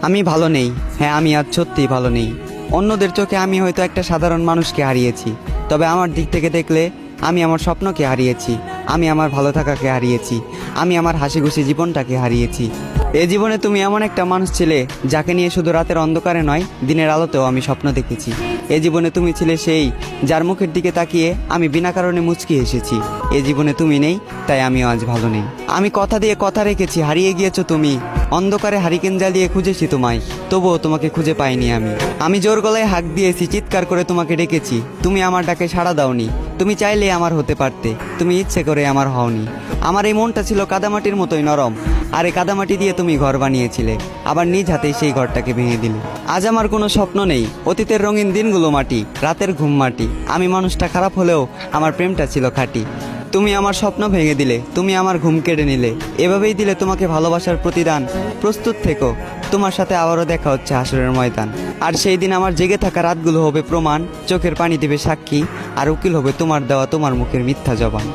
আমি ভালো নেই। হ্যাঁ, আমি আজ সত্যিই ভালো নেই। অন্যদের চোখে আমি হয়তো একটা সাধারণ মানুষকে হারিয়েছি, তবে আমার দিক থেকে দেখলে আমি আমার স্বপ্নকে হারিয়েছি, আমি আমার ভালো থাকাকে হারিয়েছি, আমি আমার হাসি খুশি জীবনটাকে হারিয়েছি। এ জীবনে তুমি এমন একটা মানুষ ছিলে যাকে নিয়ে শুধু রাতের অন্ধকারে নয়, দিনের আলোতেও আমি স্বপ্ন দেখেছি। এ জীবনে তুমি ছিলে সেই যার মুখের দিকে তাকিয়ে আমি বিনা কারণে মুচকি এসেছি। এ জীবনে তুমি নেই, তাই আমিও আজ ভালো নেই। আমি কথা দিয়ে কথা রেখেছি, হারিয়ে গিয়েছো তুমি। অন্ধকারে হারিকেন জ্বালিয়ে খুঁজেছি তোমায়, তবুও তোমাকে খুঁজে পাইনি আমি জোর গলায় হাঁক দিয়েছি, চিৎকার করে তোমাকে ডেকেছি, তুমি আমার ডাকে সাড়া দাওনি। তুমি চাইলে আমার হতে পারতে, তুমি ইচ্ছে করে আমার হওনি। আমার এই মনটা ছিল কাদামাটির মতোই নরম, আর এই কাদামাটি দিয়ে তুমি ঘর বানিয়েছিলে, আবার নিজ হাতেই সেই ঘরটাকে ভেঙে দিলে। আজ আমার কোনো স্বপ্ন নেই, অতীতের রঙিন দিনগুলো মাটি, রাতের ঘুম মাটি। আমি মানুষটা খারাপ হলেও আমার প্রেমটা ছিল খাঁটি। তুমি আমার স্বপ্ন ভেঙে দিলে, তুমি আমার ঘুম কেড়ে নিলে, এভাবেই দিলে তোমাকে ভালোবাসার প্রতিদান। প্রস্তুত থেকো, তোমার সাথে আবারও দেখা হচ্ছে হাসরের ময়দান। আর সেই দিন আমার জেগে থাকা রাতগুলো হবে প্রমাণ, চোখের পানি দেবে সাক্ষী, আর উকিল হবে তোমার দেওয়া তোমার মুখের মিথ্যা জবান।